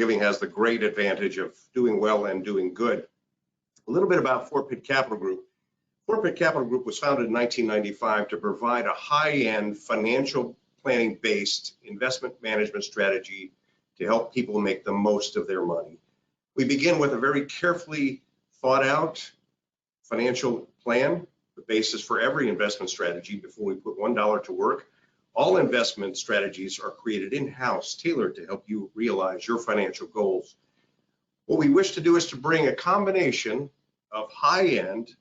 giving has the great advantage of doing well and doing good. A little bit about Fort Pitt Capital Group. Fort Pitt Capital Group was founded in 1995 to provide a high-end financial planning-based investment management strategy to help people make the most of their money. We begin with a very carefully thought out financial plan, the basis for every investment strategy before we put $1 to work. All investment strategies are created in-house, tailored to help you realize your financial goals. What we wish to do is to bring a combination of high-end,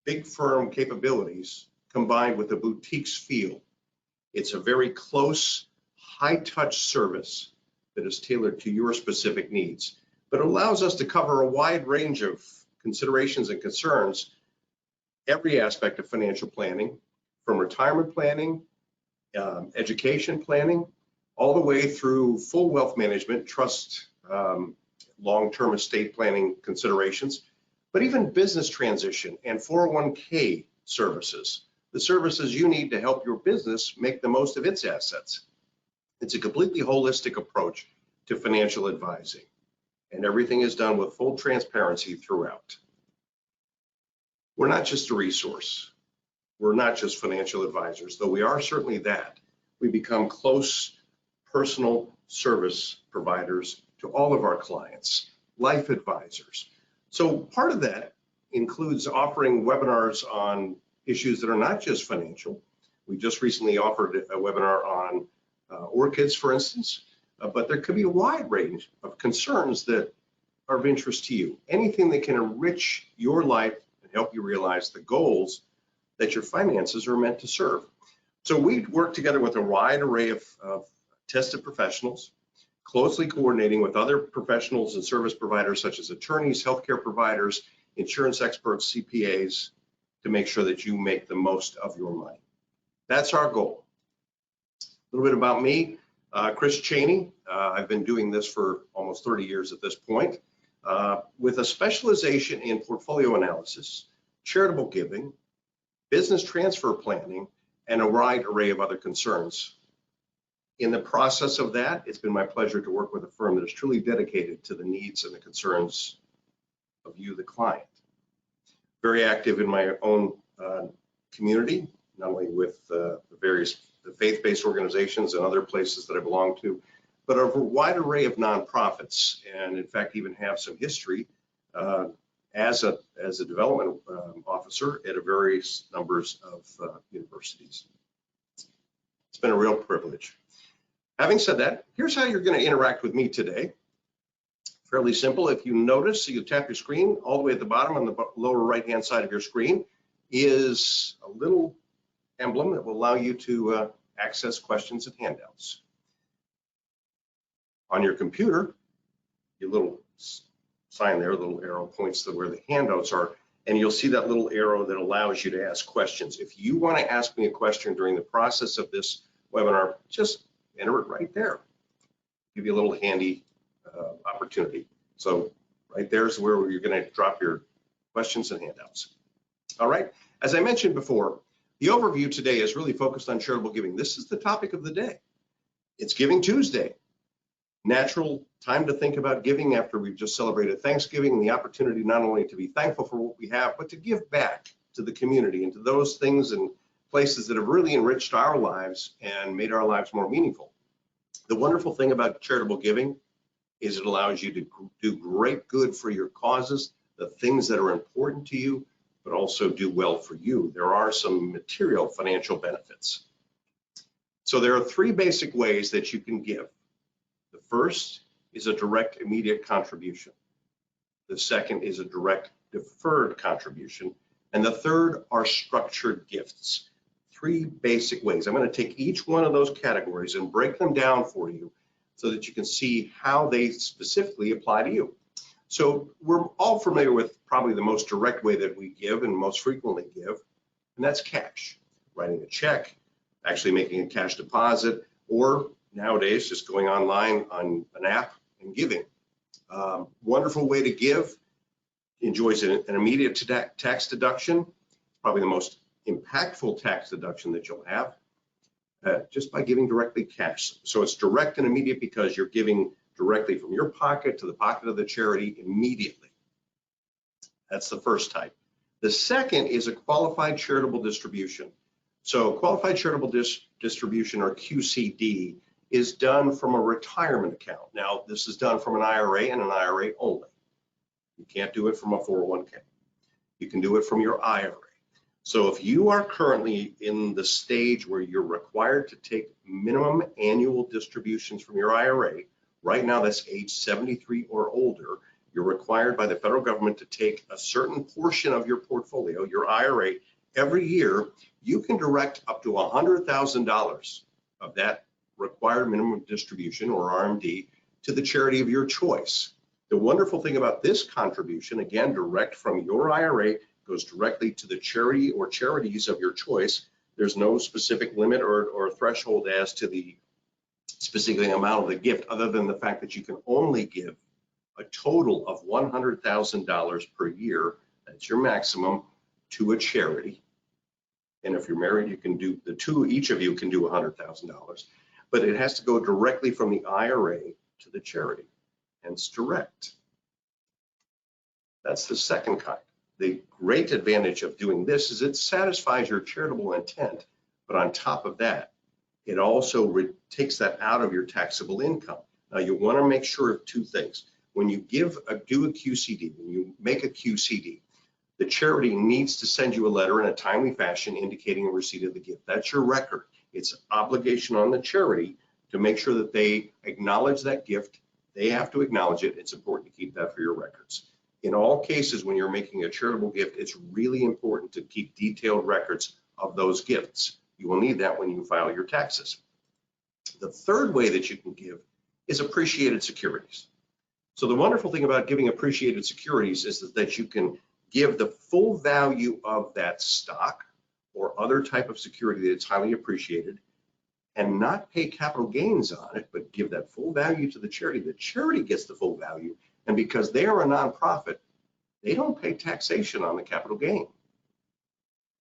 big firm capabilities combined with a boutique's feel. It's a very close, high-touch service that is tailored to your specific needs, but it allows us to cover a wide range of considerations and concerns, every aspect of financial planning, from retirement planning, education planning, all the way through full wealth management, trust, long-term estate planning considerations, but even business transition and 401k services, the services you need to help your business make the most of its assets. It's a completely holistic approach to financial advising, and everything is done with full transparency throughout. We're not just a resource. We're not just financial advisors, though we are certainly that. We become close personal service providers to all of our clients, life advisors. So part of that includes offering webinars on issues that are not just financial. We just recently offered a webinar on orchids, for instance, but there could be a wide range of concerns that are of interest to you. Anything that can enrich your life and help you realize the goals that your finances are meant to serve. So we work together with a wide array of tested professionals, closely coordinating with other professionals and service providers such as attorneys, healthcare providers, insurance experts, CPAs, to make sure that you make the most of your money. That's our goal. A little bit about me, Chris Cheney. I've been doing this for almost 30 years at this point, with a specialization in portfolio analysis, charitable giving, business transfer planning, and a wide array of other concerns. In the process of that, it's been my pleasure to work with a firm that is truly dedicated to the needs and the concerns of you, the client. Very active in my own community, not only with the faith-based organizations and other places that I belong to, but a wide array of nonprofits, and in fact even have some history as a development officer at a various numbers of universities. It's been a real privilege. Having said that, here's how you're going to interact with me today. Fairly simple. If you notice, so you tap your screen, all the way at the bottom on the lower right-hand side of your screen is a little emblem that will allow you to access questions and handouts. On your computer, your little sign there, little arrow points to where the handouts are, and you'll see that little arrow that allows you to ask questions. If you want to ask me a question during the process of this webinar, just enter it right there. Give you a little handy opportunity. So right there is where you're going to drop your questions and handouts. All right, as I mentioned before, the overview today is really focused on charitable giving. This is the topic of the day. It's Giving Tuesday. Natural time to think about giving after we've just celebrated Thanksgiving, and the opportunity not only to be thankful for what we have, but to give back to the community and to those things and places that have really enriched our lives and made our lives more meaningful. The wonderful thing about charitable giving is it allows you to do great good for your causes, the things that are important to you, but also do well for you. There are some material financial benefits. So there are three basic ways that you can give. The first is a direct immediate contribution. The second is a direct deferred contribution. And the third are structured gifts. Three basic ways. I'm going to take each one of those categories and break them down for you so that you can see how they specifically apply to you. So we're all familiar with probably the most direct way that we give and most frequently give, and that's cash. Writing a check, actually making a cash deposit, or nowadays just going online on an app and giving. Wonderful way to give, enjoys an immediate tax deduction, probably the most impactful tax deduction that you'll have just by giving directly cash. So it's direct and immediate because you're giving directly from your pocket to the pocket of the charity immediately. That's the first type. The second is a qualified charitable distribution. So qualified charitable distribution, or QCD, is done from a retirement account. Now, this is done from an IRA and an IRA only. You can't do it from a 401k. You can do it from your IRA. So if you are currently in the stage where you're required to take minimum annual distributions from your IRA, right now that's age 73 or older, you're required by the federal government to take a certain portion of your portfolio, your IRA, every year. You can direct up to $100,000 of that required minimum distribution, or RMD, to the charity of your choice. The wonderful thing about this contribution, again, direct from your IRA, goes directly to the charity or charities of your choice. There's no specific limit or threshold as to the specific amount of the gift, other than the fact that you can only give a total of $100,000 per year. That's your maximum, to a charity. And if you're married, you can do the two, each of you can do $100,000, but it has to go directly from the IRA to the charity, hence direct. That's the second kind. The great advantage of doing this is it satisfies your charitable intent, but on top of that, it also takes that out of your taxable income. Now, you want to make sure of two things. When you do a QCD, when you make a QCD, the charity needs to send you a letter in a timely fashion indicating a receipt of the gift. That's your record. It's an obligation on the charity to make sure that they acknowledge that gift. They have to acknowledge it. It's important to keep that for your records. In all cases, when you're making a charitable gift, it's really important to keep detailed records of those gifts. You will need that when you file your taxes. The third way that you can give is appreciated securities. So the wonderful thing about giving appreciated securities is that you can give the full value of that stock or other type of security that's highly appreciated and not pay capital gains on it, but give that full value to the charity. The charity gets the full value, and because they are a nonprofit, they don't pay taxation on the capital gain.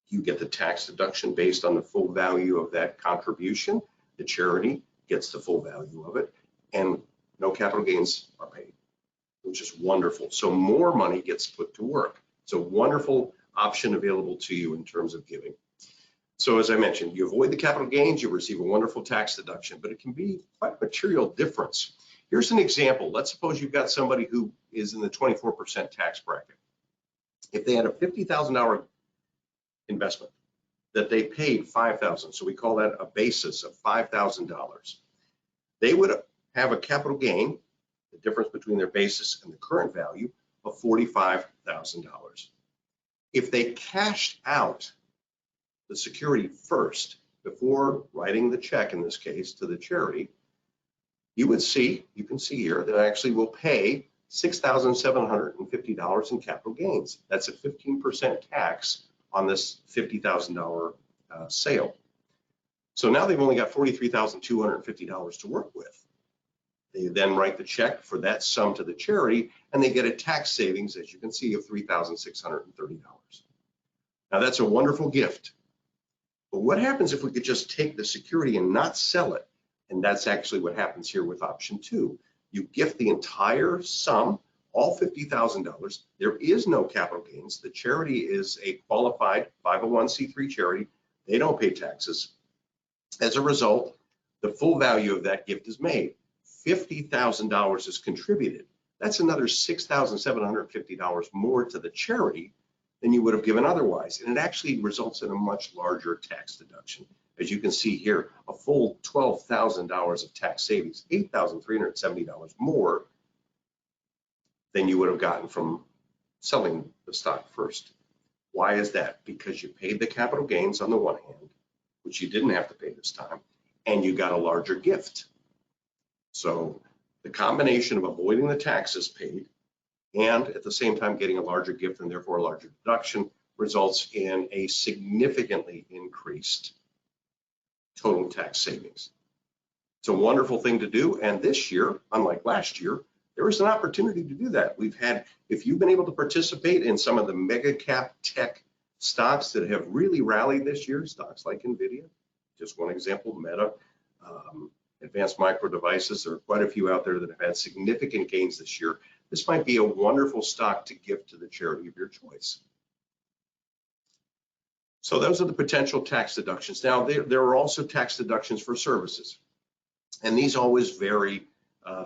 You get the tax deduction based on the full value of that contribution. The charity gets the full value of it, and no capital gains are paid, which is wonderful. So more money gets put to work. It's a wonderful option available to you in terms of giving. So as I mentioned, you avoid the capital gains, you receive a wonderful tax deduction, but it can be quite a material difference. Here's an example. Let's suppose you've got somebody who is in the 24% tax bracket. If they had a $50,000 investment that they paid $5,000, so we call that a basis of $5,000, they would have a capital gain, the difference between their basis and the current value, of $45,000. If they cashed out the security first before writing the check, in this case to the charity, you can see here that I actually will pay $6,750 in capital gains. That's a 15% tax on this $50,000 sale. So now they've only got $43,250 to work with. They then write the check for that sum to the charity, and they get a tax savings, as you can see, of $3,630. Now that's a wonderful gift. But what happens if we could just take the security and not sell it? And that's actually what happens here with option 2. You gift the entire sum, all $50,000. There is no capital gains. The charity is a qualified 501c3 charity. They don't pay taxes. As a result, the full value of that gift is made. $50,000 is contributed. That's another $6,750 more to the charity than you would have given otherwise. And it actually results in a much larger tax deduction. As you can see here, a full $12,000 of tax savings, $8,370 more than you would have gotten from selling the stock first. Why is that? Because you paid the capital gains on the one hand, which you didn't have to pay this time, and you got a larger gift. So the combination of avoiding the taxes paid and at the same time getting a larger gift and therefore a larger deduction results in a significantly increased total tax savings. It's a wonderful thing to do, and this year, unlike last year, there is an opportunity to do that. We've had, if you've been able to participate in some of the mega cap tech stocks that have really rallied this year, stocks like NVIDIA, just one example, Meta, Advanced Micro Devices. There are quite a few out there that have had significant gains this year. This might be a wonderful stock to give to the charity of your choice. So those are the potential tax deductions. Now, there are also tax deductions for services, and these always vary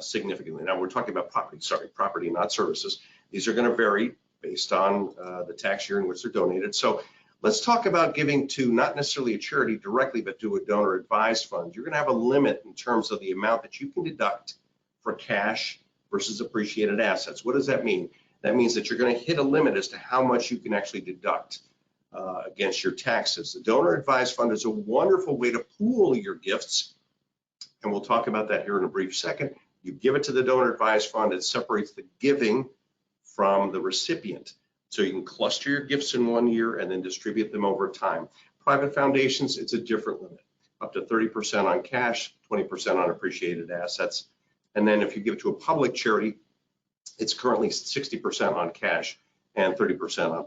significantly. Now, we're talking about property, not services. These are going to vary based on the tax year in which they're donated. So let's talk about giving to not necessarily a charity directly, but to a donor advised fund. You're going to have a limit in terms of the amount that you can deduct for cash versus appreciated assets. What does that mean? That means that you're going to hit a limit as to how much you can actually deduct against your taxes. The donor advised fund is a wonderful way to pool your gifts, and we'll talk about that here in a brief second. You give it to the donor advised fund, it separates the giving from the recipient. So you can cluster your gifts in one year and then distribute them over time. Private foundations, it's a different limit, up to 30% on cash, 20% on appreciated assets. And then if you give it to a public charity, it's currently 60% on cash and 30% on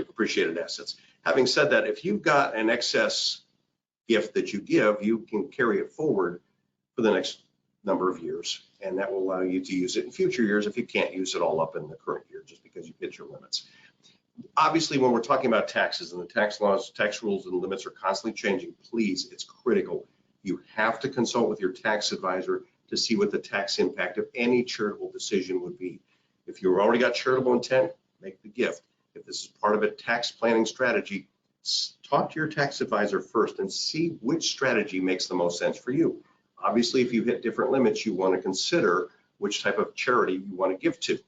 appreciated assets. Having said that, if you've got an excess gift that you give, you can carry it forward for the next number of years, and that will allow you to use it in future years if you can't use it all up in the current year just because you hit your limits. Obviously, when we're talking about taxes and the tax laws, tax rules and limits are constantly changing, please, it's critical. You have to consult with your tax advisor to see what the tax impact of any charitable decision would be. If you've already got charitable intent, make the gift. If this is part of a tax planning strategy, talk to your tax advisor first and see which strategy makes the most sense for you. Obviously, if you hit different limits, you want to consider which type of charity you want to give to.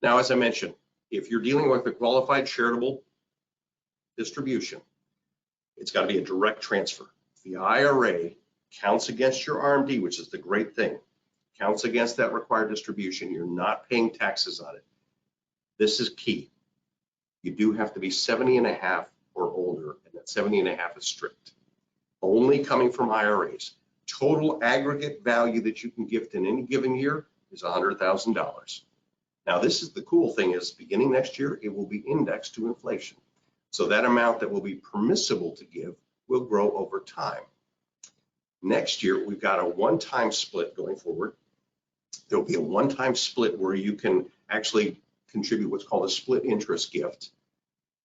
Now, as I mentioned, if you're dealing with a qualified charitable distribution, it's got to be a direct transfer. The IRA counts against your RMD, which is the great thing, counts against that required distribution. You're not paying taxes on it. This is key. You do have to be 70 and a half or older, and that 70 and a half is strict. Only coming from IRAs. Total aggregate value that you can gift in any given year is $100,000. Now, this is the cool thing is beginning next year, it will be indexed to inflation. So that amount that will be permissible to give will grow over time. Next year, we've got a one-time split going forward. There'll be a one-time split where you can actually contribute what's called a split interest gift.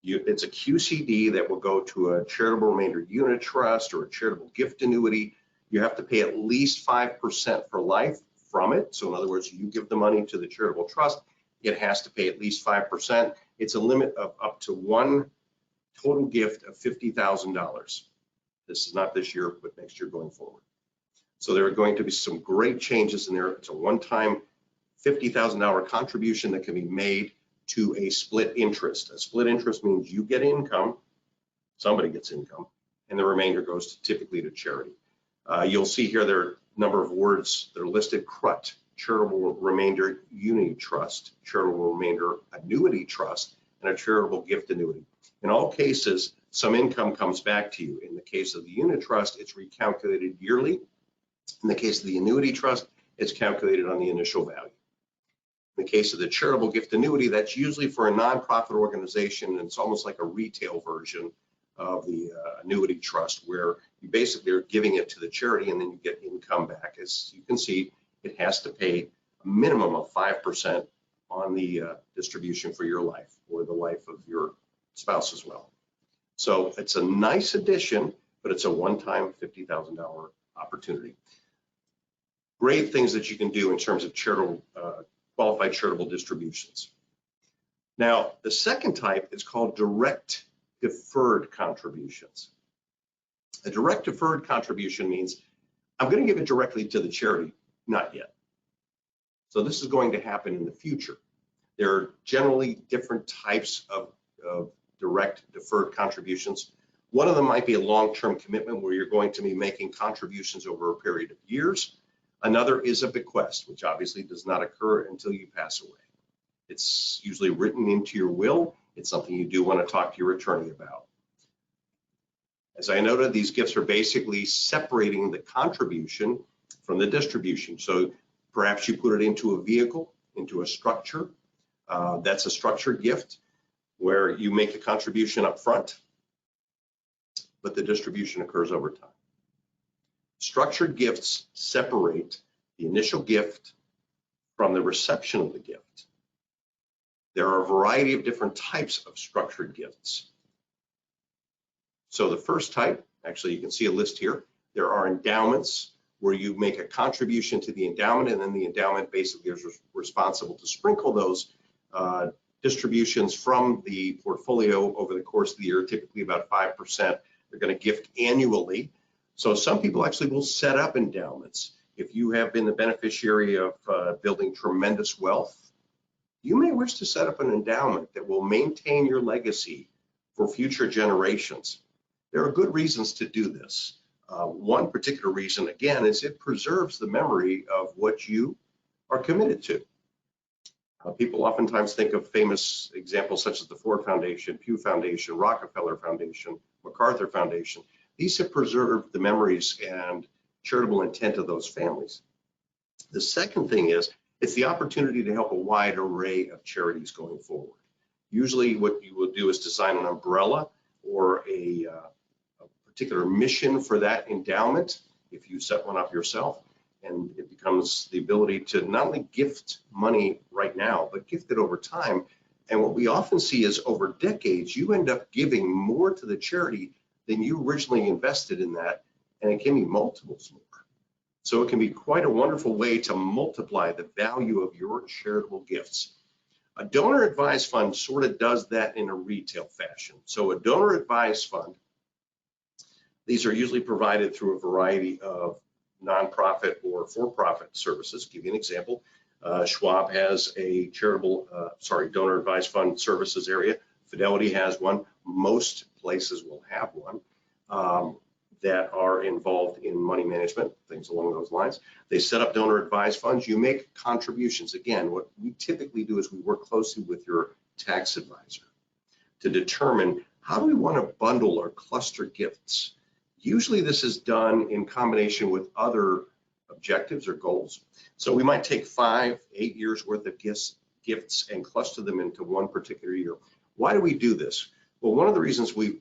It's a QCD that will go to a charitable remainder unit trust or a charitable gift annuity. You have to pay at least 5% for life from it. So in other words, you give the money to the charitable trust, it has to pay at least 5%. It's a limit of up to one total gift of $50,000. This is not this year, but next year going forward. So there are going to be some great changes in there. It's a one-time $50,000 contribution that can be made to a split interest. A split interest means you get income, somebody gets income, and the remainder goes typically to charity. You'll see here there are a number of words that are listed: CRUT, Charitable Remainder Unity Trust, Charitable Remainder Annuity Trust, and a Charitable Gift Annuity. In all cases, some income comes back to you. In the case of the unit trust, it's recalculated yearly. In the case of the annuity trust, it's calculated on the initial value. In the case of the charitable gift annuity, that's usually for a nonprofit organization, and it's almost like a retail version of the annuity trust, where you basically are giving it to the charity and then you get income back. As you can see, it has to pay a minimum of 5% on the distribution for your life or the life of your spouse as well. So it's a nice addition, but it's a one-time $50,000 opportunity. Great things that you can do in terms of charitable, qualified charitable distributions. Now, the second type is called direct deferred contributions. A direct deferred contribution means I'm going to give it directly to the charity, not yet. So this is going to happen in the future. There are generally different types of direct deferred contributions. One of them might be a long-term commitment where you're going to be making contributions over a period of years. Another is a bequest, which obviously does not occur until you pass away. It's usually written into your will. It's something you do want to talk to your attorney about. As I noted, these gifts are basically separating the contribution from the distribution. So perhaps you put it into a vehicle, into a structure. That's a structured gift where you make the contribution up front. but the distribution occurs over time. Structured gifts separate the initial gift from the reception of the gift. There are a variety of different types of structured gifts. So the first type, actually you can see a list here, there are endowments where you make a contribution to the endowment, and then the endowment basically is responsible to sprinkle those distributions from the portfolio over the course of the year, typically about 5%. They're going to gift annually. So some people actually will set up endowments. If you have been the beneficiary of building tremendous wealth, you may wish to set up an endowment that will maintain your legacy for future generations. There are good reasons to do this. One particular reason, again, is it preserves the memory of what you are committed to. People oftentimes think of famous examples such as the Ford Foundation, Pew Foundation, Rockefeller Foundation, MacArthur Foundation. These have preserved the memories and charitable intent of those families. The second thing is, it's the opportunity to help a wide array of charities going forward. Usually what you will do is design an umbrella or a particular mission for that endowment, if you set one up yourself, and it becomes the ability to not only gift money right now, but gift it over time. And what we often see is over decades, you end up giving more to the charity than you originally invested in that, and it can be multiples more. So it can be quite a wonderful way to multiply the value of your charitable gifts. A donor advised fund sort of does that in a retail fashion. So a donor advised fund, these are usually provided through a variety of nonprofit or for-profit services. Give you an example. Schwab has a donor advised fund services area. Fidelity has one. Most places will have one that are involved in money management, things along those lines. They set up donor advised funds. You make contributions. Again, what we typically do is we work closely with your tax advisor to determine how do we want to bundle or cluster gifts. Usually this is done in combination with other objectives or goals. So we might take 5, 8 years worth of gifts and cluster them into one particular year. Why do we do this? Well, one of the reasons we've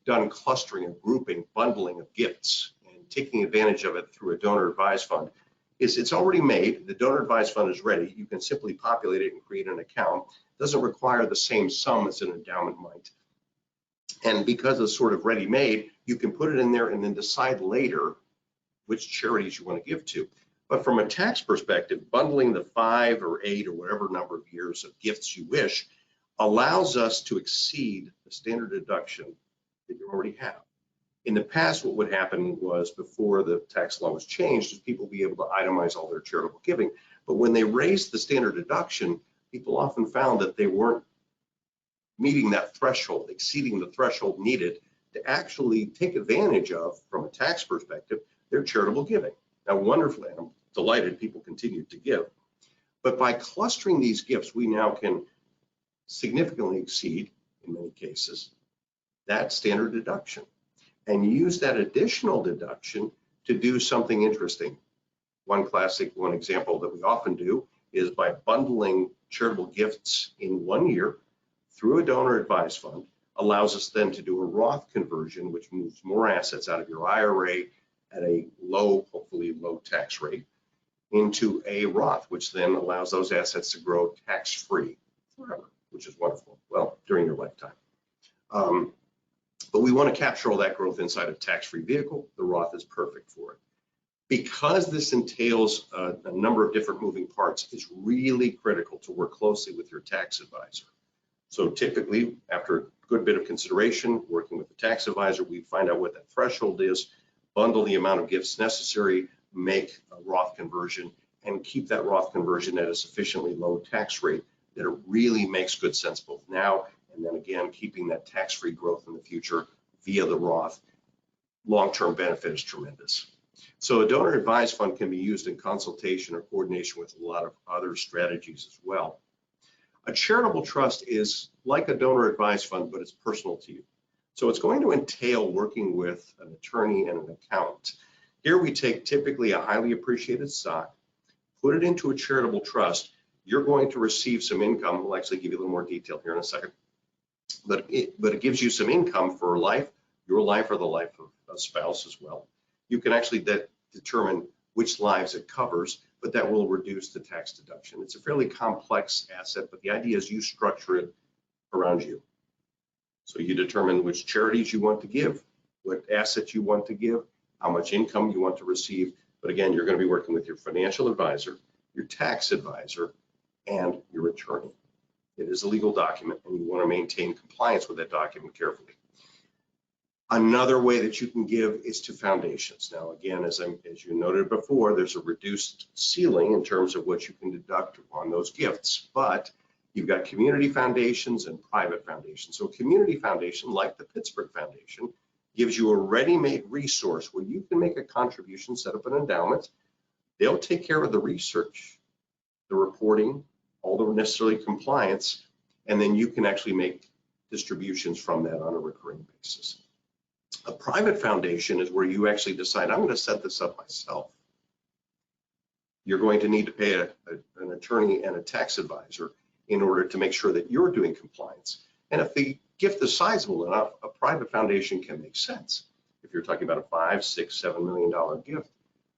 done clustering and grouping, bundling of gifts and taking advantage of it through a donor advised fund is it's already made. The donor advised fund is ready. You can simply populate it and create an account. It doesn't require the same sum as an endowment might. And because it's sort of ready made, you can put it in there and then decide later which charities you want to give to. But from a tax perspective, bundling the 5 or 8 or whatever number of years of gifts you wish allows us to exceed the standard deduction that you already have. In the past, what would happen was before the tax law was changed, is people would be able to itemize all their charitable giving. But when they raised the standard deduction, people often found that they weren't meeting that threshold, exceeding the threshold needed to actually take advantage of, from a tax perspective, their charitable giving. Now, wonderfully, I'm delighted people continue to give. But by clustering these gifts, we now can significantly exceed, in many cases, that standard deduction and use that additional deduction to do something interesting. One example that we often do is by bundling charitable gifts in 1 year through a donor advised fund, allows us then to do a Roth conversion, which moves more assets out of your IRA at a low, hopefully low tax rate, into a Roth, which then allows those assets to grow tax-free forever, which is wonderful, well, during your lifetime. But we want to capture all that growth inside a tax-free vehicle. The Roth is perfect for it. Because this entails a number of different moving parts, it's really critical to work closely with your tax advisor. So typically, after a good bit of consideration, working with the tax advisor, we find out what that threshold is, bundle the amount of gifts necessary, make a Roth conversion, and keep that Roth conversion at a sufficiently low tax rate that it really makes good sense both now and then again, keeping that tax-free growth in the future via the Roth. Long-term benefit is tremendous. So a donor advised fund can be used in consultation or coordination with a lot of other strategies as well. A charitable trust is like a donor advised fund, but it's personal to you. So it's going to entail working with an attorney and an accountant. Here we take typically a highly appreciated stock, put it into a charitable trust. You're going to receive some income. We'll actually give you a little more detail here in a second. But it gives you some income for life, your life or the life of a spouse as well. You can actually determine which lives it covers, but that will reduce the tax deduction. It's a fairly complex asset, but the idea is you structure it around you. So you determine which charities you want to give, what assets you want to give, how much income you want to receive. But again, you're going to be working with your financial advisor, your tax advisor, and your attorney. It is a legal document, and you want to maintain compliance with that document carefully. Another way that you can give is to foundations. Now, again, as you noted before, there's a reduced ceiling in terms of what you can deduct on those gifts, but you've got community foundations and private foundations. So a community foundation, like the Pittsburgh Foundation, gives you a ready-made resource where you can make a contribution, set up an endowment. They'll take care of the research, the reporting, all the necessary compliance, and then you can actually make distributions from that on a recurring basis. A private foundation is where you actually decide, I'm going to set this up myself. You're going to need to pay an attorney and a tax advisor in order to make sure that you're doing compliance. And if the gift is sizable enough, a private foundation can make sense. If you're talking about a $5, $6, $7 million gift,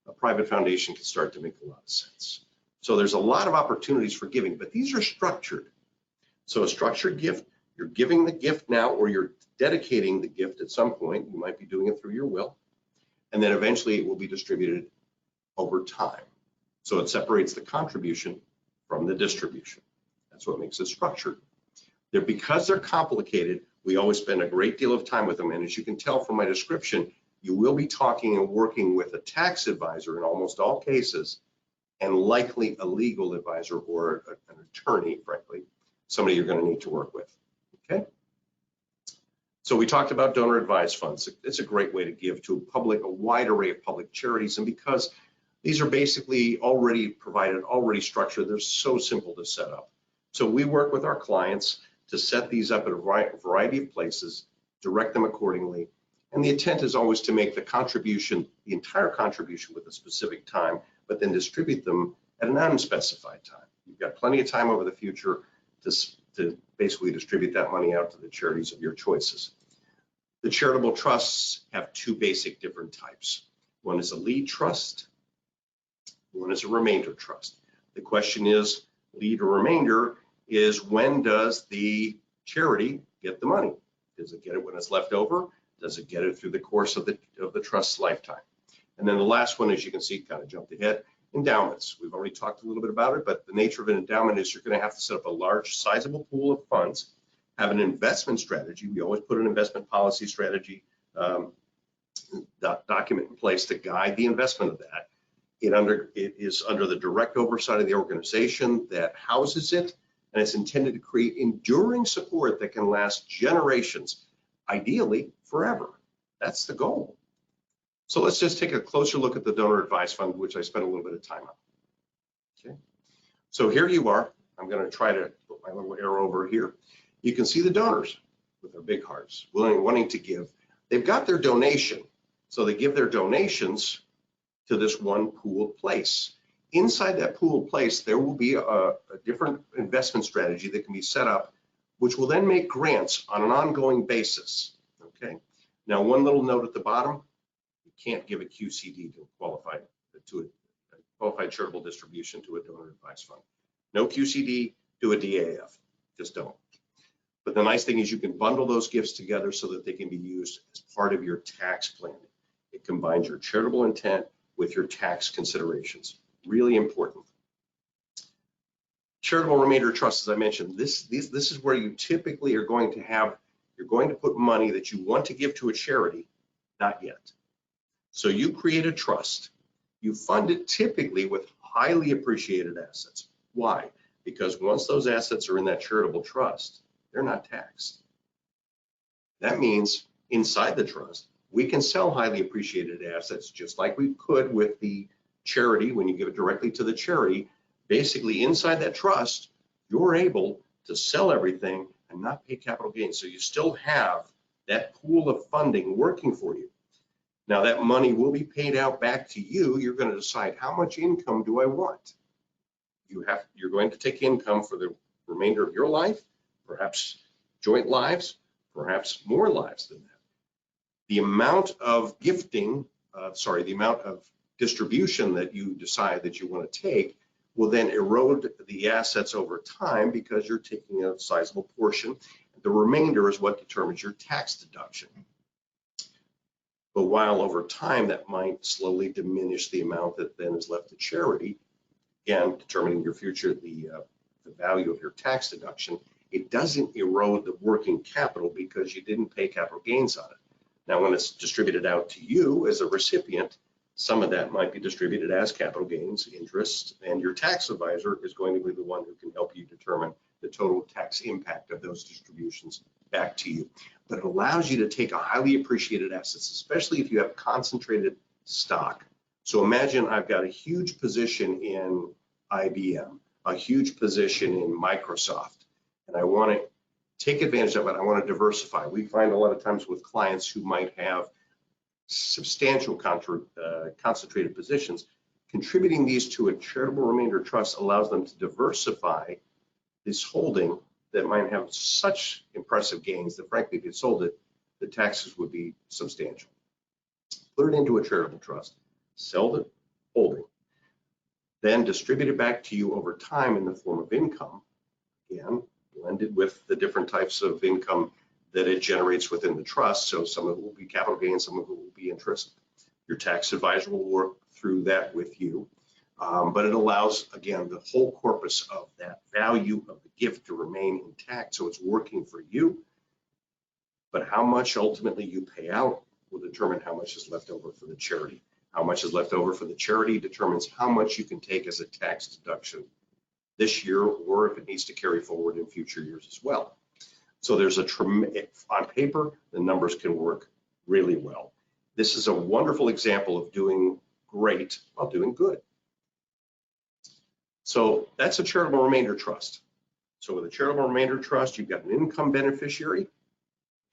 a private foundation can start to make a lot of sense. So there's a lot of opportunities for giving, but these are structured. So a structured gift, you're giving the gift now, or you're dedicating the gift at some point. You might be doing it through your will, and then eventually it will be distributed over time. So it separates the contribution from the distribution. That's what makes it structured. Because they're complicated, we always spend a great deal of time with them. And as you can tell from my description, you will be talking and working with a tax advisor in almost all cases, and likely a legal advisor or an attorney, frankly, somebody you're going to need to work with. Okay. So we talked about donor advised funds. It's a great way to give to a wide array of public charities. And because these are basically already provided, already structured, they're so simple to set up. So we work with our clients to set these up at a variety of places, direct them accordingly. And the intent is always to make the contribution, the entire contribution with a specific time, but then distribute them at an unspecified time. You've got plenty of time over the future to basically distribute that money out to the charities of your choices. The charitable trusts have two basic different types. One is a lead trust, one is a remainder trust. The question is, lead or remainder is, when does the charity get the money? Does it get it when it's left over? Does it get it through the course of the trust's lifetime? And then the last one, as you can see, kind of jumped ahead, endowments. We've already talked a little bit about it, but the nature of an endowment is you're going to have to set up a large, sizable pool of funds, have an investment strategy. We always put an investment policy strategy document in place to guide the investment of that. It is under the direct oversight of the organization that houses it, and it's intended to create enduring support that can last generations, ideally forever. That's the goal. So let's just take a closer look at the donor advised fund, which I spent a little bit of time on. Okay. So here you are. I'm going to try to put my little arrow over here. You can see the donors with their big hearts, wanting to give. They've got their donation, so they give their donations to this one pooled place. Inside that pooled place, there will be a different investment strategy that can be set up, which will then make grants on an ongoing basis. Okay. Now, one little note at the bottom: you can't give a QCD to a qualified charitable distribution to a donor advised fund. No QCD to a DAF. Just don't. But the nice thing is you can bundle those gifts together so that they can be used as part of your tax planning. It combines your charitable intent with your tax considerations. Really important. Charitable remainder trust, as I mentioned, this is where you typically are going to have, you're going to put money that you want to give to a charity, not yet. So you create a trust. You fund it typically with highly appreciated assets. Why? Because once those assets are in that charitable trust, they're not taxed. That means inside the trust, we can sell highly appreciated assets just like we could with the charity. When you give it directly to the charity, basically inside that trust, you're able to sell everything and not pay capital gains. So you still have that pool of funding working for you. Now that money will be paid out back to you. You're going to decide, how much income do I want? You're going to take income for the remainder of your life, perhaps joint lives, perhaps more lives than that. The amount of gifting, the amount of distribution that you decide that you want to take will then erode the assets over time because you're taking a sizable portion. The remainder is what determines your tax deduction. But while over time that might slowly diminish the amount that then is left to charity, again, determining your future, the value of your tax deduction, it doesn't erode the working capital because you didn't pay capital gains on it. Now, when it's distributed out to you as a recipient, some of that might be distributed as capital gains, interest, and your tax advisor is going to be the one who can help you determine the total tax impact of those distributions back to you. But it allows you to take a highly appreciated assets, especially if you have concentrated stock. So imagine I've got a huge position in IBM, a huge position in Microsoft, and I want to take advantage of it. I want to diversify. We find a lot of times with clients who might have substantial concentrated positions, contributing these to a charitable remainder trust allows them to diversify this holding that might have such impressive gains that frankly, if you sold it, the taxes would be substantial. Put it into a charitable trust, sell the holding, then distribute it back to you over time in the form of income, again, blended with the different types of income that it generates within the trust. So some of it will be capital gains, some of it will be interest. Your tax advisor will work through that with you. But it allows, again, the whole corpus of that value of the gift to remain intact. So it's working for you. But how much ultimately you pay out will determine how much is left over for the charity. How much is left over for the charity determines how much you can take as a tax deduction this year, or if it needs to carry forward in future years as well. So there's on paper, the numbers can work really well. This is a wonderful example of doing great while doing good. So that's a charitable remainder trust. So with a charitable remainder trust, you've got an income beneficiary.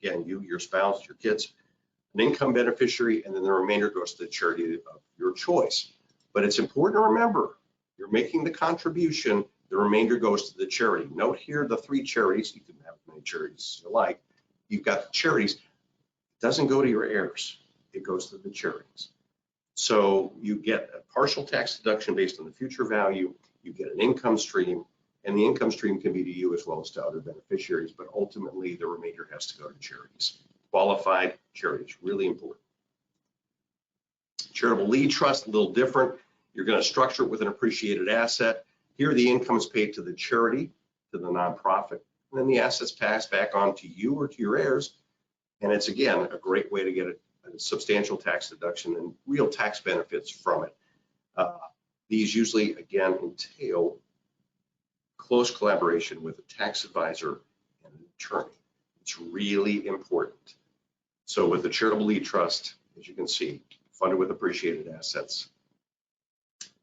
Again, you, your spouse, your kids, an income beneficiary, and then the remainder goes to the charity of your choice. But it's important to remember, you're making the contribution, the remainder goes to the charity. Note here the three charities. You can have as many charities as you like. You've got the charities. It doesn't go to your heirs. It goes to the charities. So you get a partial tax deduction based on the future value. You get an income stream, and the income stream can be to you as well as to other beneficiaries, but ultimately the remainder has to go to charities. Qualified charities, really important. Charitable lead trust, a little different. You're going to structure it with an appreciated asset. Here the income is paid to the charity, to the nonprofit, and then the assets pass back on to you or to your heirs. And it's, again, a great way to get a substantial tax deduction and real tax benefits from it. These usually, again, entail close collaboration with a tax advisor and an attorney. It's really important. So with the charitable lead trust, as you can see, funded with appreciated assets,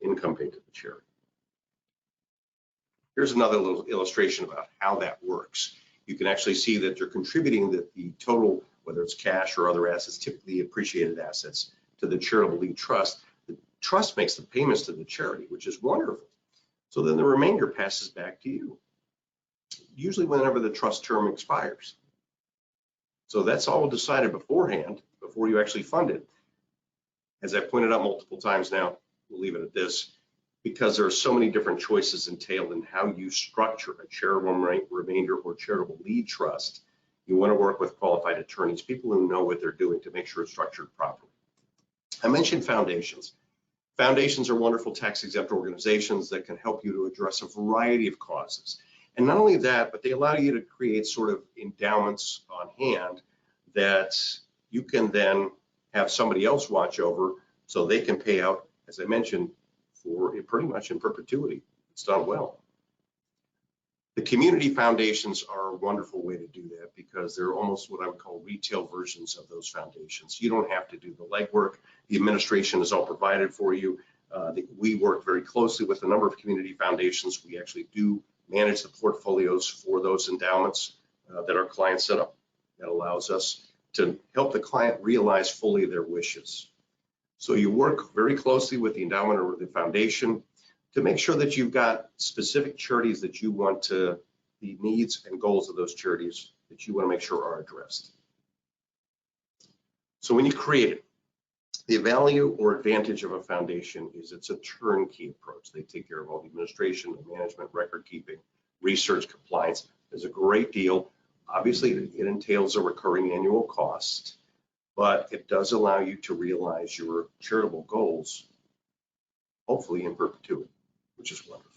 income paid to the charity. Here's another little illustration about how that works. You can actually see that you're contributing the total, whether it's cash or other assets, typically appreciated assets, to the charitable lead trust. The trust makes the payments to the charity, which is wonderful. So then the remainder passes back to you, usually whenever the trust term expires. So that's all decided beforehand, before you actually fund it. As I pointed out multiple times now, we'll leave it at this, because there are so many different choices entailed in how you structure a charitable remainder or charitable lead trust. You want to work with qualified attorneys, people who know what they're doing, to make sure it's structured properly. I mentioned foundations. Foundations are wonderful tax-exempt organizations that can help you to address a variety of causes. And not only that, but they allow you to create sort of endowments on hand that you can then have somebody else watch over, so they can pay out, as I mentioned, for pretty much in perpetuity. It's done well. The community foundations are a wonderful way to do that, because they're almost what I would call retail versions of those foundations. You don't have to do the legwork. The administration is all provided for you. We work very closely with a number of community foundations. We actually do manage the portfolios for those endowments that our clients set up. That allows us to help the client realize fully their wishes. So you work very closely with the endowment or the foundation to make sure that you've got specific charities that you want to, the needs and goals of those charities that you want to make sure are addressed. So when you create it, the value or advantage of a foundation is it's a turnkey approach. They take care of all the administration, the management, record keeping, research, compliance. There's a great deal. Obviously, it entails a recurring annual cost, but it does allow you to realize your charitable goals, hopefully in perpetuity, which is wonderful.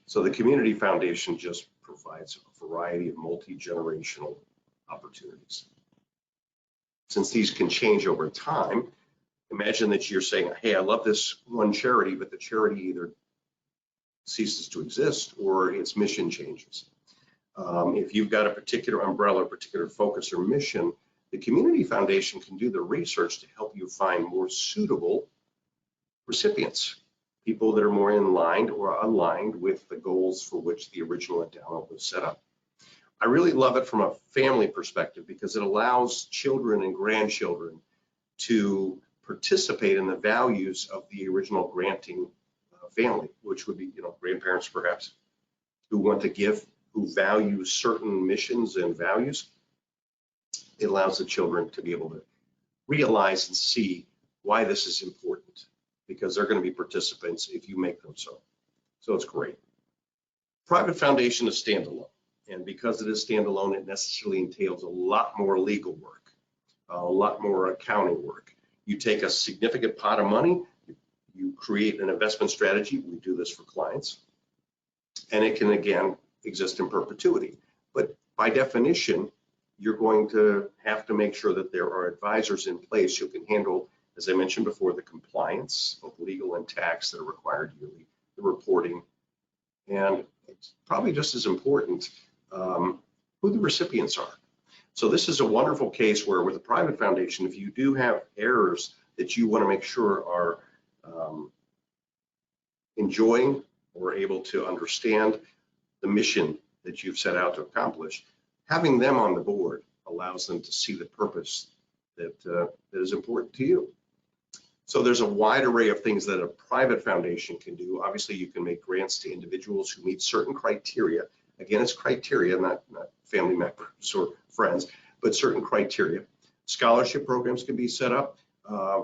So the Community Foundation just provides a variety of multi-generational opportunities. Since these can change over time, imagine that you're saying, hey, I love this one charity, but the charity either ceases to exist or its mission changes. If you've got a particular umbrella, a particular focus or mission, the Community Foundation can do the research to help you find more suitable recipients, people that are more in line or aligned with the goals for which the original endowment was set up. I really love it from a family perspective because it allows children and grandchildren to participate in the values of the original granting family, which would be, grandparents perhaps, who want to give, who value certain missions and values. It allows the children to be able to realize and see why this is important, because they're going to be participants if you make them so. So it's great. Private foundation is standalone. And because it is standalone, it necessarily entails a lot more legal work, a lot more accounting work. You take a significant pot of money, you create an investment strategy. We do this for clients. And it can, again, exist in perpetuity. But by definition, you're going to have to make sure that there are advisors in place who can handle, as I mentioned before, the compliance, both legal and tax that are required yearly, the reporting, and it's probably just as important, who the recipients are. So this is a wonderful case where with a private foundation, if you do have errors that you want to make sure are enjoying or able to understand the mission that you've set out to accomplish, having them on the board allows them to see the purpose that is important to you. So there's a wide array of things that a private foundation can do. Obviously, you can make grants to individuals who meet certain criteria. Again, it's criteria, not family members or friends, but certain criteria. Scholarship programs can be set up,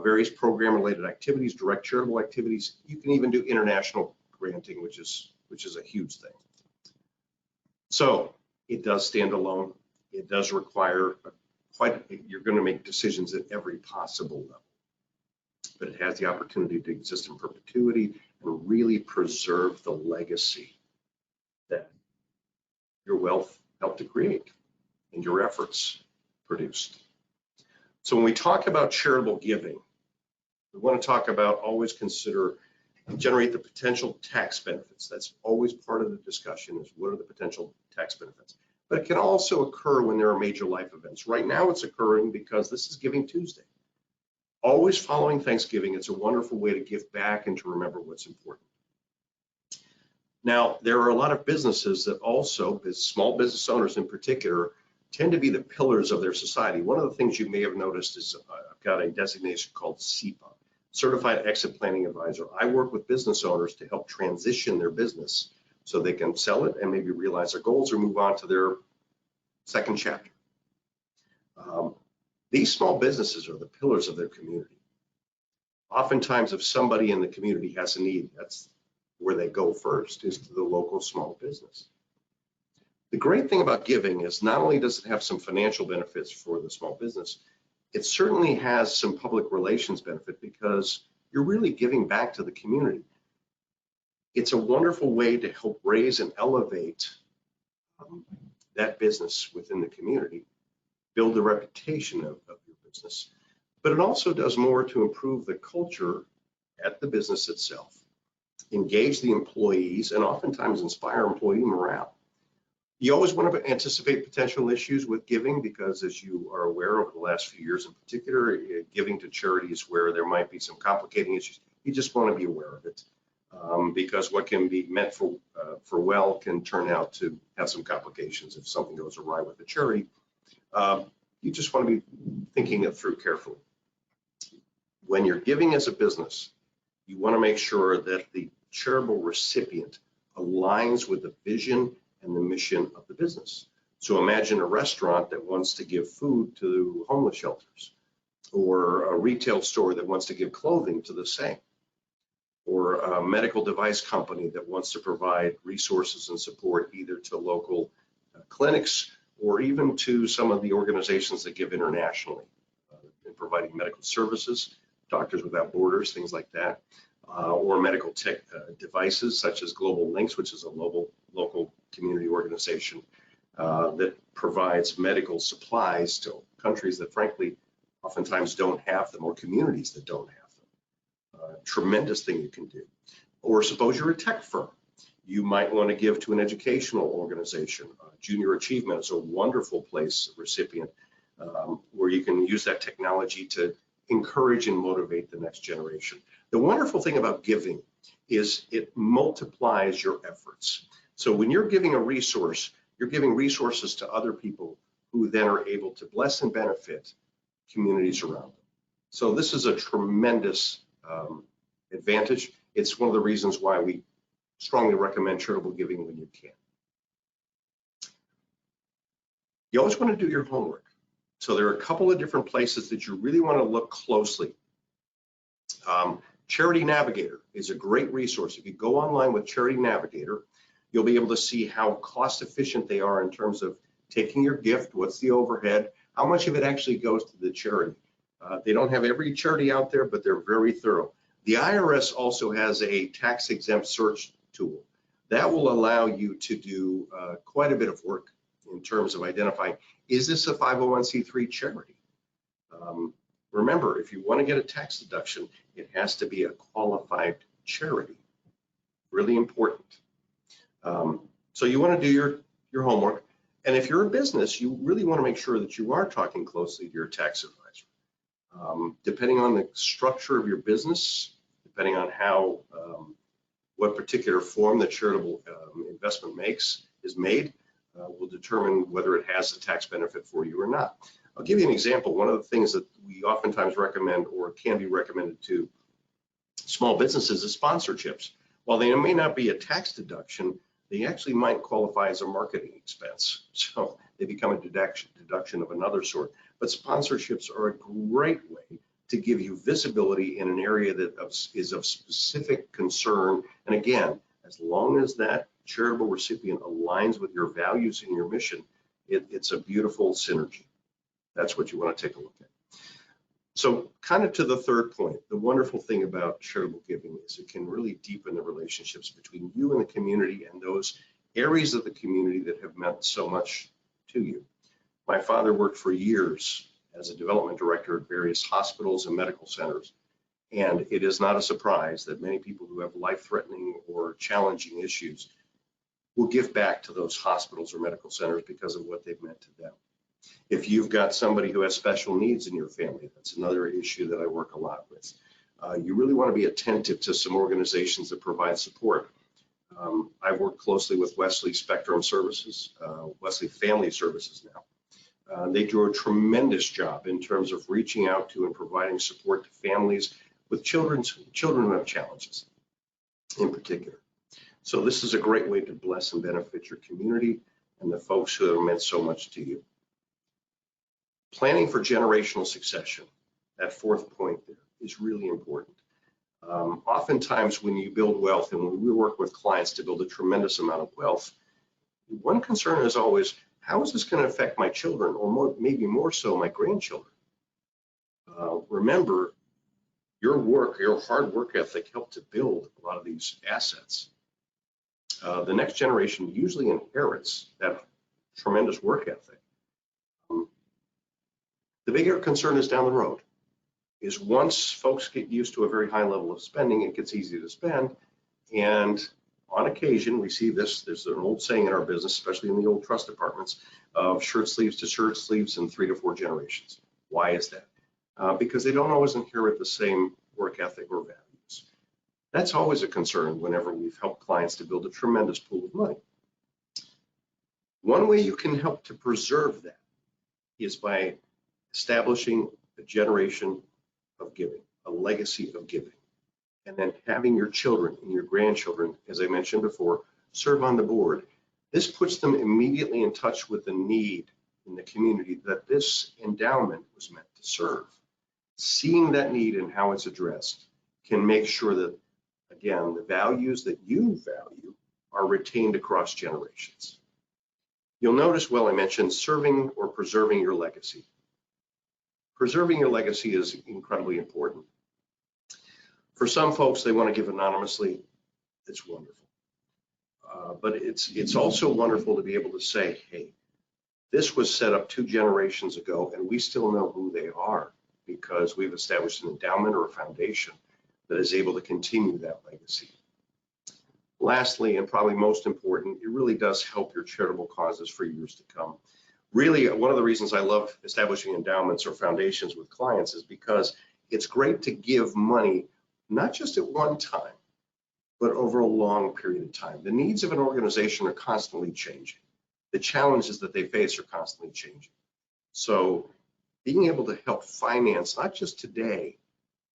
various program-related activities, direct charitable activities. You can even do international granting, which is a huge thing. So it does stand alone. It does require you're going to make decisions at every possible level. But it has the opportunity to exist in perpetuity and really preserve the legacy that your wealth helped to create and your efforts produced. So when we talk about charitable giving, we want to talk about always consider and generate the potential tax benefits. That's always part of the discussion, is what are the potential tax benefits. But it can also occur when there are major life events. Right now it's occurring because this is Giving Tuesday. Always following Thanksgiving, it's a wonderful way to give back and to remember what's important. Now, there are a lot of businesses that also, small business owners in particular, tend to be the pillars of their society. One of the things you may have noticed is I've got a designation called CEPA, Certified Exit Planning Advisor. I work with business owners to help transition their business so they can sell it and maybe realize their goals or move on to their second chapter. These small businesses are the pillars of their community. Oftentimes, if somebody in the community has a need, that's where they go first, is to the local small business. The great thing about giving is not only does it have some financial benefits for the small business, it certainly has some public relations benefit because you're really giving back to the community. It's a wonderful way to help raise and elevate that business within the community, build the reputation of your business, but it also does more to improve the culture at the business itself, engage the employees, and oftentimes inspire employee morale. You always want to anticipate potential issues with giving because, as you are aware, over the last few years in particular, giving to charities where there might be some complicating issues, you just want to be aware of it because what can be meant for well can turn out to have some complications if something goes awry with the charity. You just want to be thinking it through carefully. When you're giving as a business, you want to make sure that the charitable recipient aligns with the vision and the mission of the business. So imagine a restaurant that wants to give food to homeless shelters. or a retail store that wants to give clothing to the same, or a medical device company that wants to provide resources and support either to local clinics or even to some of the organizations that give internationally in providing medical services, Doctors Without Borders, things like that, or medical tech devices such as Global Links, which is a local community organization that provides medical supplies to countries that frankly oftentimes don't have them, or communities that don't have them. Tremendous thing you can do. Or suppose you're a tech firm. You might want to give to an educational organization. Junior Achievement is a wonderful place, recipient, where you can use that technology to encourage and motivate the next generation. The wonderful thing about giving is it multiplies your efforts. So when you're giving a resource, you're giving resources to other people who then are able to bless and benefit communities around them. So this is a tremendous advantage. It's one of the reasons why we strongly recommend charitable giving when you can. You always want to do your homework. So there are a couple of different places that you really want to look closely. Charity Navigator is a great resource. If you go online with Charity Navigator, you'll be able to see how cost efficient they are in terms of taking your gift, what's the overhead, how much of it actually goes to the charity. They don't have every charity out there, but they're very thorough. The IRS also has a tax exempt search tool that will allow you to do quite a bit of work in terms of identifying, is this a 501c3 charity? Remember, if you want to get a tax deduction, it has to be a qualified charity. Really important. So you want to do your homework. And if you're a business, you really want to make sure that you are talking closely to your tax advisor. Depending on the structure of your business, depending on how, what particular form the charitable investment is made, will determine whether it has a tax benefit for you or not. I'll give you an example. One of the things that we oftentimes recommend, or can be recommended to small businesses, is sponsorships. While they may not be a tax deduction, they actually might qualify as a marketing expense. So they become a deduction of another sort. But sponsorships are a great way to give you visibility in an area that is of specific concern. And again, as long as that charitable recipient aligns with your values and your mission, it's a beautiful synergy. That's what you want to take a look at. So kind of to the third point, the wonderful thing about charitable giving is it can really deepen the relationships between you and the community and those areas of the community that have meant so much to you. My father worked for years as a development director at various hospitals and medical centers. And it is not a surprise that many people who have life-threatening or challenging issues will give back to those hospitals or medical centers because of what they've meant to them. If you've got somebody who has special needs in your family, that's another issue that I work a lot with. You really want to be attentive to some organizations that provide support. I've worked closely with Wesley Spectrum Services, Wesley Family Services now. They do a tremendous job in terms of reaching out to and providing support to families with children who have challenges in particular. So this is a great way to bless and benefit your community and the folks who have meant so much to you. Planning for generational succession, that fourth point there, is really important. Oftentimes when you build wealth, and when we work with clients to build a tremendous amount of wealth, one concern is always, how is this going to affect my children, or maybe more so my grandchildren? Remember, your hard work ethic helped to build a lot of these assets. The next generation usually inherits that tremendous work ethic. The bigger concern is down the road, is once folks get used to a very high level of spending, it gets easy to spend. And on occasion, we see this, there's an old saying in our business, especially in the old trust departments, of shirt sleeves to shirt sleeves in 3 to 4 generations. Why is that? Because they don't always inherit the same work ethic or values. That's always a concern whenever we've helped clients to build a tremendous pool of money. One way you can help to preserve that is by establishing a generation of giving, a legacy of giving, and then having your children and your grandchildren, as I mentioned before, serve on the board. This puts them immediately in touch with the need in the community that this endowment was meant to serve. seeing that need and how it's addressed can make sure that, again, the values that you value are retained across generations. You'll notice, well, I mentioned serving or preserving your legacy. Preserving your legacy is incredibly important. For some folks, they want to give anonymously. It's wonderful. But it's also wonderful to be able to say, hey, this was set up 2 generations ago, and we still know who they are because we've established an endowment or a foundation that is able to continue that legacy. Lastly, and probably most important, it really does help your charitable causes for years to come. Really, one of the reasons I love establishing endowments or foundations with clients is because it's great to give money, not just at one time, but over a long period of time. The needs of an organization are constantly changing. The challenges that they face are constantly changing. So being able to help finance, not just today,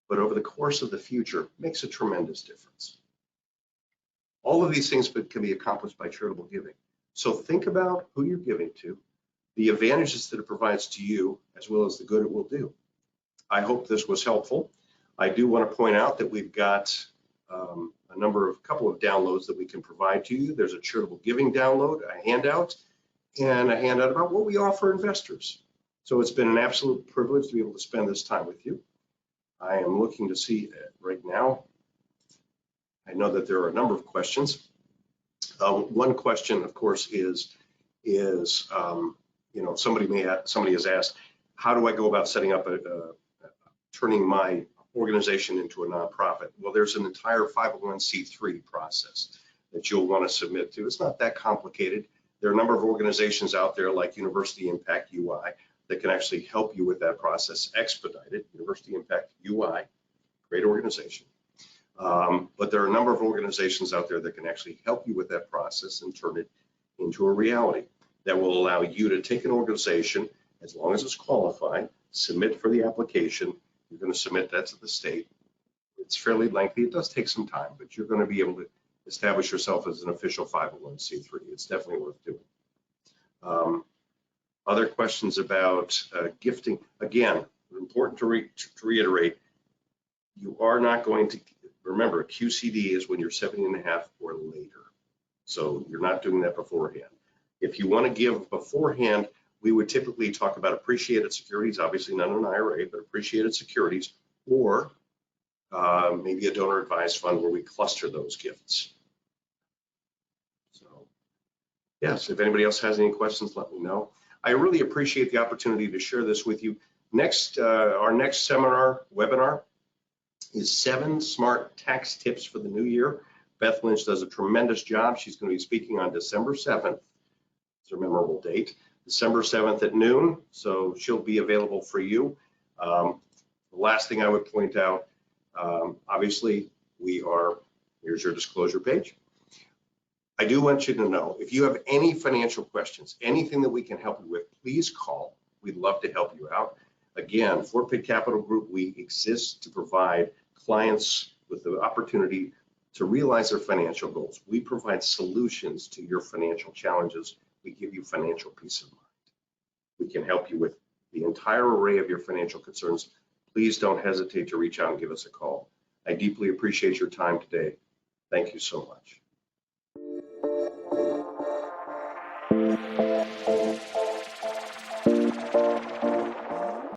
but over the course of the future makes a tremendous difference. All of these things can be accomplished by charitable giving. So think about who you're giving to, the advantages that it provides to you, as well as the good it will do. I hope this was helpful. I do want to point out that we've got a couple of downloads that we can provide to you. There's a charitable giving download, a handout, and a handout about what we offer investors. So it's been an absolute privilege to be able to spend this time with you. I am looking to see right now. I know that there are a number of questions. One question, of course, is somebody has asked, how do I go about setting up turning my organization into a nonprofit? Well, there's an entire 501c3 process that you'll want to submit to. It's not that complicated. There are a number of organizations out there like University Impact UI that can actually help you with that process, expedited. University Impact UI, great organization. But there are a number of organizations out there that can actually help you with that process and turn it into a reality that will allow you to take an organization, as long as it's qualified, submit for the application. You're going to submit that to the state. It's fairly lengthy. It does take some time, but you're going to be able to establish yourself as an official 501c3. It's definitely worth doing. Other questions about gifting. Again, important to reiterate, you are not going to, remember, QCD is when you're 70 and a half or later. So you're not doing that beforehand. If you want to give beforehand, we would typically talk about appreciated securities, obviously not an IRA, but appreciated securities, or maybe a donor advised fund where we cluster those gifts. So yes, if anybody else has any questions, let me know. I really appreciate the opportunity to share this with you. Our next webinar is 7 smart tax tips for the new year. Beth Lynch does a tremendous job. She's going to be speaking on December 7th. It's a memorable date. December 7th at noon, so she'll be available for you. The last thing I would point out, obviously, here's your disclosure page. I do want you to know, if you have any financial questions, anything that we can help you with, please call. We'd love to help you out. Again, Fort Pitt Capital Group, we exist to provide clients with the opportunity to realize their financial goals. We provide solutions to your financial challenges. We give you financial peace of mind. We can help you with the entire array of your financial concerns. Please don't hesitate to reach out and give us a call. I deeply appreciate your time today. Thank you so much.